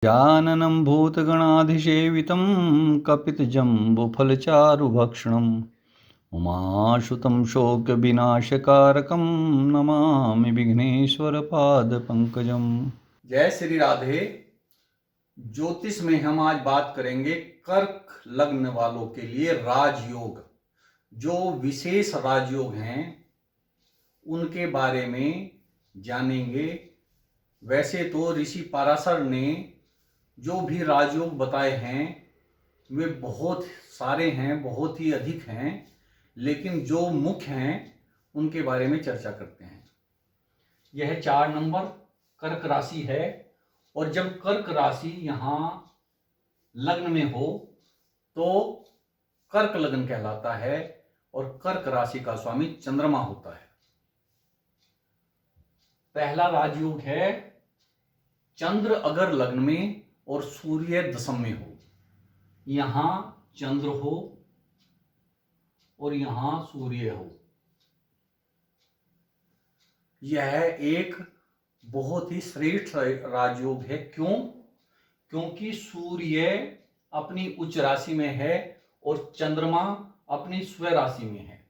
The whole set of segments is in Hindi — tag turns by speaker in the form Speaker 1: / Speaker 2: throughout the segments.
Speaker 1: जाननं भूतगणाधिसेवितं कपितजम्बुफलचारुभक्षणम् उमासुतं शोकविनाशकारकं नमामि विघ्नेश्वरपादपङ्कजम्।
Speaker 2: जय श्री राधे। ज्योतिष में हम आज बात करेंगे कर्क लग्न वालों के लिए राजयोग। जो विशेष राजयोग हैं उनके बारे में जानेंगे। वैसे तो ऋषि पराशर ने जो भी राजयोग बताए हैं वे बहुत सारे हैं, बहुत ही अधिक हैं, लेकिन जो मुख्य हैं उनके बारे में चर्चा करते हैं। यह 4 नंबर कर्क राशि है और जब कर्क राशि यहां लग्न में हो तो कर्क लग्न कहलाता है और कर्क राशि का स्वामी चंद्रमा होता है। पहला राजयोग है चंद्र अगर लग्न में और सूर्य दशम में हो, यहां चंद्र हो और यहां सूर्य हो, यह एक बहुत ही श्रेष्ठ राजयोग है। क्यों? क्योंकि सूर्य अपनी उच्च राशि में है और चंद्रमा अपनी स्व राशि में है।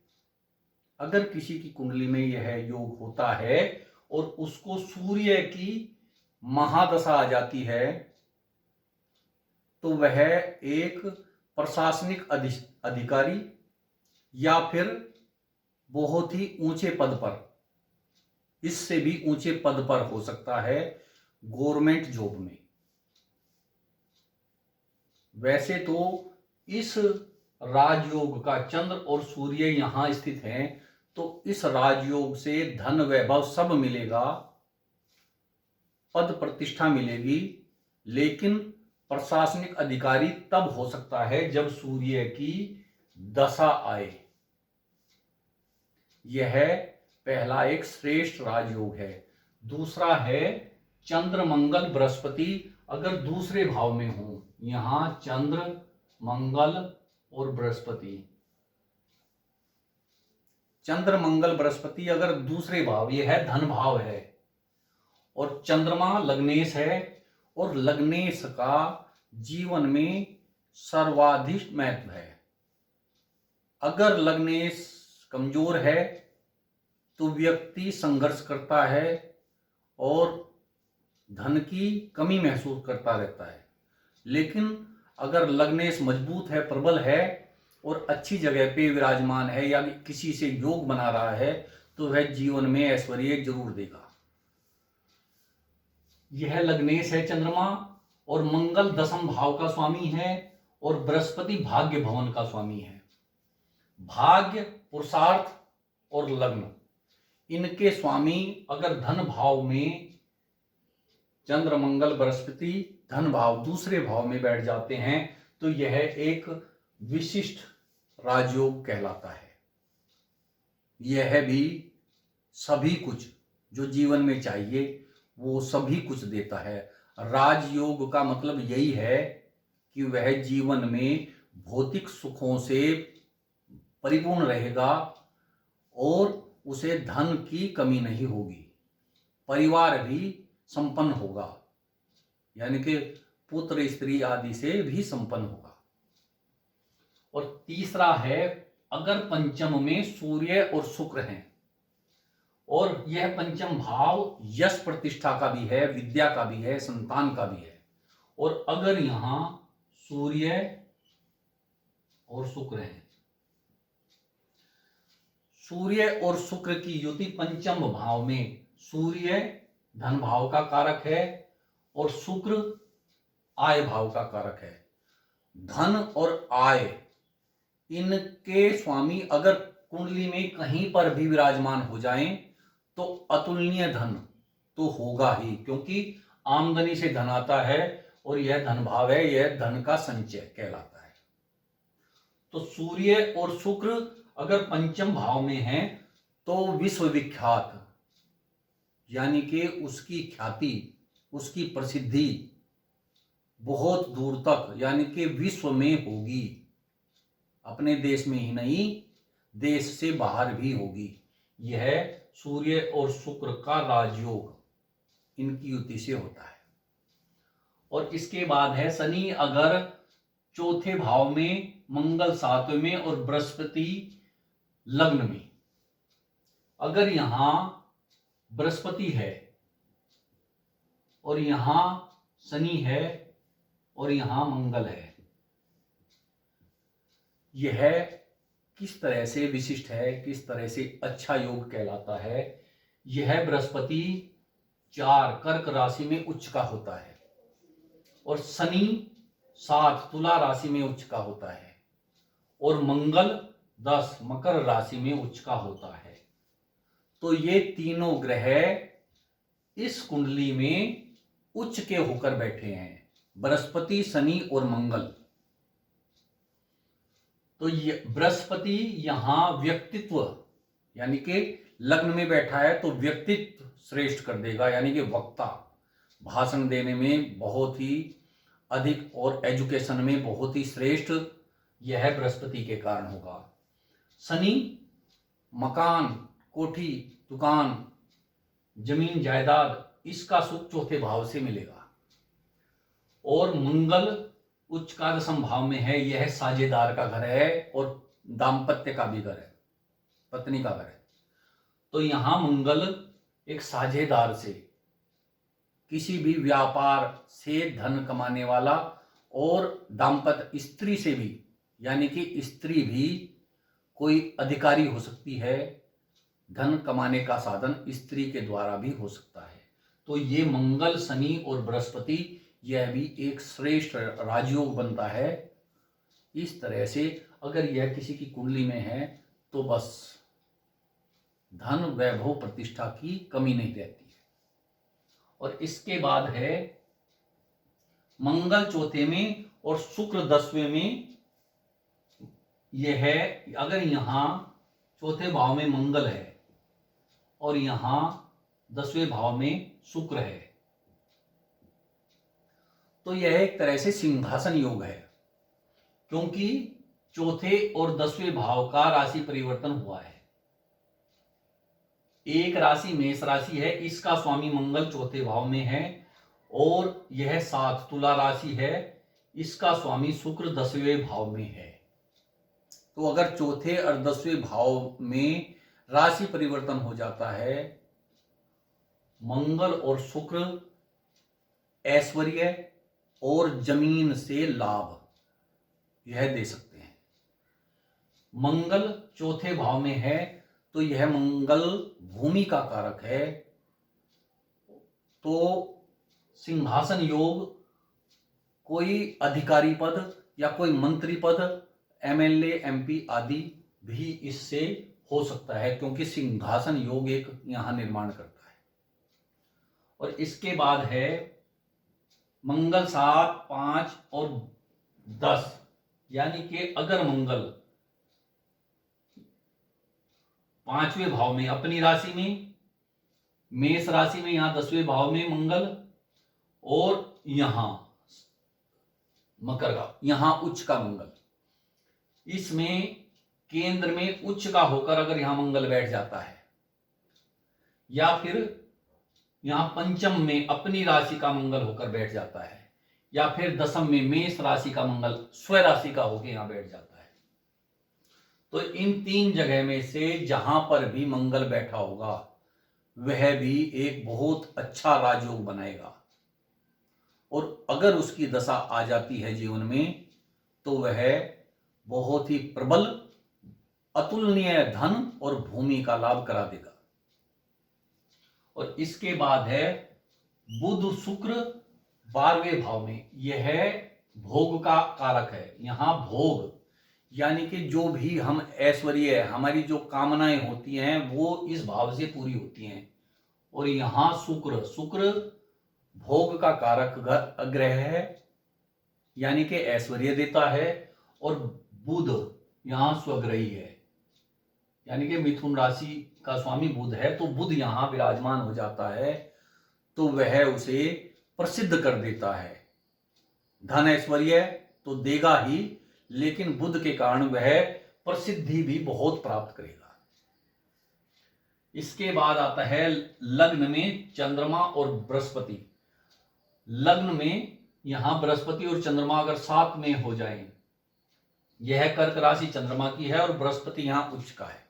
Speaker 2: अगर किसी की कुंडली में यह योग होता है और उसको सूर्य की महादशा आ जाती है तो वह एक प्रशासनिक अधिकारी या फिर बहुत ही ऊंचे पद पर, इससे भी ऊंचे पद पर हो सकता है गवर्नमेंट जॉब में। वैसे तो इस राजयोग का चंद्र और सूर्य यहां स्थित हैं तो इस राजयोग से धन वैभव सब मिलेगा, पद प्रतिष्ठा मिलेगी, लेकिन प्रशासनिक अधिकारी तब हो सकता है जब सूर्य की दशा आए। यह पहला एक श्रेष्ठ राजयोग है। दूसरा है चंद्र मंगल बृहस्पति अगर दूसरे भाव में हो, यहां चंद्र मंगल और बृहस्पति, चंद्र मंगल बृहस्पति अगर दूसरे भाव, यह है धन भाव है और चंद्रमा लग्नेश है और लग्नेश का जीवन में सर्वाधिक महत्व है। अगर लग्नेश कमजोर है तो व्यक्ति संघर्ष करता है और धन की कमी महसूस करता रहता है। लेकिन अगर लग्नेश मजबूत है, प्रबल है और अच्छी जगह पे विराजमान है या किसी से योग बना रहा है तो वह जीवन में ऐश्वर्य जरूर देगा। यह लग्नेश है चंद्रमा और मंगल दशम भाव का स्वामी है और बृहस्पति भाग्य भवन का स्वामी है। भाग्य, पुरुषार्थ और लग्न, इनके स्वामी अगर धन भाव में चंद्र मंगल बृहस्पति धन भाव दूसरे भाव में बैठ जाते हैं तो यह एक विशिष्ट राजयोग कहलाता है। यह भी सभी कुछ जो जीवन में चाहिए वो सभी कुछ देता है। राजयोग का मतलब यही है कि वह जीवन में भौतिक सुखों से परिपूर्ण रहेगा और उसे धन की कमी नहीं होगी, परिवार भी संपन्न होगा, यानी कि पुत्र स्त्री आदि से भी संपन्न होगा। और तीसरा है अगर पंचम में सूर्य और शुक्र हैं और यह पंचम भाव यश प्रतिष्ठा का भी है, विद्या का भी है, संतान का भी है, और अगर यहां सूर्य और शुक्र हैं, सूर्य और शुक्र की युति पंचम भाव में, सूर्य धन भाव का कारक है और शुक्र आय भाव का कारक है। धन और आय, इनके स्वामी अगर कुंडली में कहीं पर भी विराजमान हो जाएं तो अतुलनीय धन तो होगा ही, क्योंकि आमदनी से धन आता है और यह धन भाव है, यह धन का संचय कहलाता है। तो सूर्य और शुक्र अगर पंचम भाव में हैं तो विश्वविख्यात, यानी कि उसकी ख्याति, उसकी प्रसिद्धि बहुत दूर तक यानी कि विश्व में होगी, अपने देश में ही नहीं देश से बाहर भी होगी। यह सूर्य और शुक्र का राजयोग इनकी युति से होता है। और इसके बाद है शनि अगर चौथे भाव में, मंगल सातवें में और बृहस्पति लग्न में। अगर यहां बृहस्पति है और यहां शनि है और यहां मंगल है, यह किस तरह से विशिष्ट है, किस तरह से अच्छा योग कहलाता है। यह बृहस्पति 4 कर्क राशि में उच्च का होता है और शनि 7 तुला राशि में उच्च का होता है और मंगल 10 मकर राशि में उच्च का होता है। तो ये तीनों ग्रह इस कुंडली में उच्च के होकर बैठे हैं, बृहस्पति, शनि और मंगल। तो ये बृहस्पति यहां व्यक्तित्व, यानी कि लग्न में बैठा है तो व्यक्तित्व श्रेष्ठ कर देगा, यानी कि वक्ता, भाषण देने में बहुत ही अधिक और एजुकेशन में बहुत ही श्रेष्ठ यह बृहस्पति के कारण होगा। शनि मकान, कोठी, दुकान, जमीन जायदाद, इसका सुख चौथे भाव से मिलेगा। और मंगल उच्च का दशम भाव में है, यह साझेदार का घर है और दाम्पत्य का भी घर है, पत्नी का घर है। तो यहां मंगल एक साझेदार से, किसी भी व्यापार से धन कमाने वाला, और दाम्पत्य स्त्री से भी, यानी कि स्त्री भी कोई अधिकारी हो सकती है, धन कमाने का साधन स्त्री के द्वारा भी हो सकता है। तो ये मंगल, शनि और बृहस्पति, यह भी एक श्रेष्ठ राजयोग बनता है। इस तरह से अगर यह किसी की कुंडली में है तो बस धन, वैभव, प्रतिष्ठा की कमी नहीं रहती है। और इसके बाद है मंगल चौथे में और शुक्र 10वें में। यह है अगर यहां चौथे भाव में मंगल है और यहां 10वें भाव में शुक्र है, तो यह एक तरह से सिंहासन योग है, क्योंकि चौथे और 10वें भाव का राशि परिवर्तन हुआ है। एक राशि मेष राशि है, इसका स्वामी मंगल चौथे भाव में है, और यह 7 तुला राशि है, इसका स्वामी शुक्र 10वें भाव में है। तो अगर चौथे और 10वें भाव में राशि परिवर्तन हो जाता है, मंगल और शुक्र ऐश्वर्य और जमीन से लाभ यह दे सकते हैं। मंगल चौथे भाव में है तो यह मंगल भूमि का कारक है, तो सिंहासन योग, कोई अधिकारी पद या कोई मंत्री पद, एमएलए, एमपी आदि भी इससे हो सकता है, क्योंकि सिंहासन योग एक यहां निर्माण करता है। और इसके बाद है मंगल 7, 5 और 10, यानी कि अगर मंगल 5वें भाव में अपनी राशि में, मेष राशि में, यहां 10वें भाव में मंगल, और यहां मकर का, यहां उच्च का मंगल, इसमें केंद्र में उच्च का होकर अगर यहां मंगल बैठ जाता है, या फिर यहां पंचम में अपनी राशि का मंगल होकर बैठ जाता है, या फिर दशम में मेष राशि का मंगल स्व राशि का होकर यहां बैठ जाता है, तो इन 3 जगह में से जहां पर भी मंगल बैठा होगा वह भी एक बहुत अच्छा राजयोग बनाएगा। और अगर उसकी दशा आ जाती है जीवन में तो वह बहुत ही प्रबल, अतुलनीय धन और भूमि का लाभ करा देगा। और इसके बाद है बुध शुक्र 12वें भाव में, यह भोग का कारक है। यहां भोग यानी कि जो भी हम ऐश्वर्य, हमारी जो कामनाएं होती हैं वो इस भाव से पूरी होती हैं। और यहां शुक्र भोग का कारक ग्रह है, यानी कि ऐश्वर्य देता है, और बुध यहां स्वग्रही है, यानी कि मिथुन राशि का स्वामी बुध है, तो बुध यहां विराजमान हो जाता है तो वह उसे प्रसिद्ध कर देता है। धन ऐश्वर्य तो देगा ही, लेकिन बुध के कारण वह प्रसिद्धि भी बहुत प्राप्त करेगा। इसके बाद आता है लग्न में चंद्रमा और बृहस्पति। लग्न में यहां बृहस्पति और चंद्रमा अगर साथ में हो जाएं, यह कर्क राशि चंद्रमा की है और बृहस्पति यहां उच्च का है,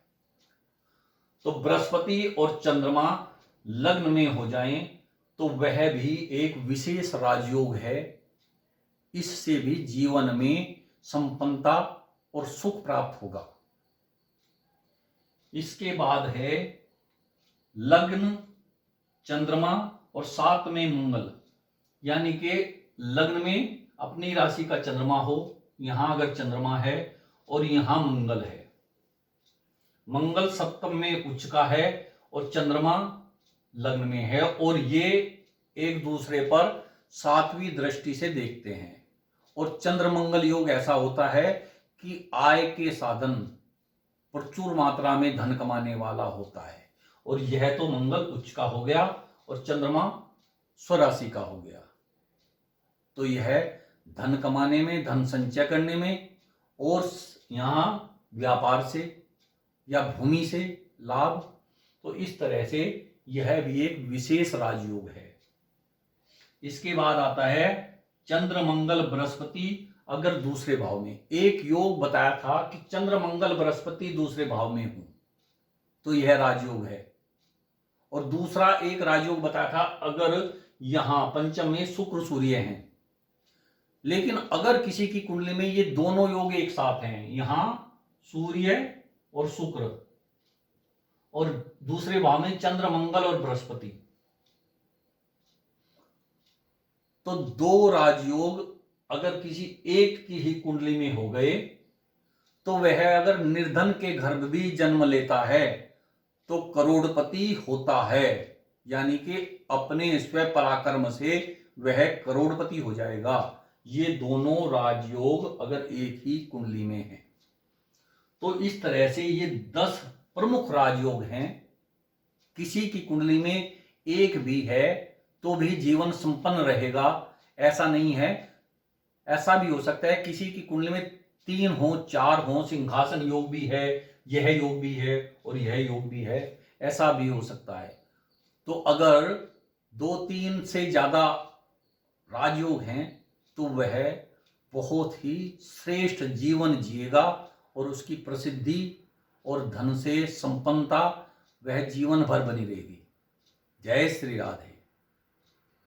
Speaker 2: तो बृहस्पति और चंद्रमा लग्न में हो जाएं तो वह भी एक विशेष राजयोग है। इससे भी जीवन में संपन्नता और सुख प्राप्त होगा। इसके बाद है लग्न, चंद्रमा और साथ में मंगल, यानी कि लग्न में अपनी राशि का चंद्रमा हो, यहां अगर चंद्रमा है और यहां मंगल है, मंगल सप्तम में उच्च का है और चंद्रमा लग्न में है, और ये एक दूसरे पर सातवीं दृष्टि से देखते हैं। और चंद्र मंगल योग ऐसा होता है कि आय के साधन, प्रचुर मात्रा में धन कमाने वाला होता है। और यह तो मंगल उच्च का हो गया और चंद्रमा स्वराशि का हो गया, तो यह धन कमाने में, धन संचय करने में और यहां व्यापार से या भूमि से लाभ, तो इस तरह से यह भी एक विशेष राजयोग है। इसके बाद आता है चंद्र मंगल बृहस्पति अगर दूसरे भाव में। एक योग बताया था कि चंद्र मंगल बृहस्पति दूसरे भाव में हूं तो यह राजयोग है, और दूसरा एक राजयोग बताया था अगर यहां पंचम में शुक्र सूर्य हैं। लेकिन अगर किसी की कुंडली में ये दोनों योग एक साथ हैं, यहां सूर्य और शुक्र और दूसरे भाव में चंद्र मंगल और बृहस्पति, तो दो राजयोग अगर किसी एक की ही कुंडली में हो गए तो वह अगर निर्धन के गर्भ भी जन्म लेता है तो करोड़पति होता है, यानी कि अपने स्व पराक्रम से वह करोड़पति हो जाएगा। ये दोनों राजयोग अगर एक ही कुंडली में है, तो इस तरह से ये 10 प्रमुख राजयोग हैं। किसी की कुंडली में एक भी है तो भी जीवन संपन्न रहेगा, ऐसा नहीं है। ऐसा भी हो सकता है किसी की कुंडली में 3 हो, 4 हो, सिंहासन योग भी है, यह योग भी है और यह योग भी है, ऐसा भी हो सकता है। तो अगर 2-3 से ज्यादा राजयोग हैं तो वह बहुत ही श्रेष्ठ जीवन जिएगा और उसकी प्रसिद्धि और धन से संपन्नता वह जीवन भर बनी रहेगी। जय श्री राधे।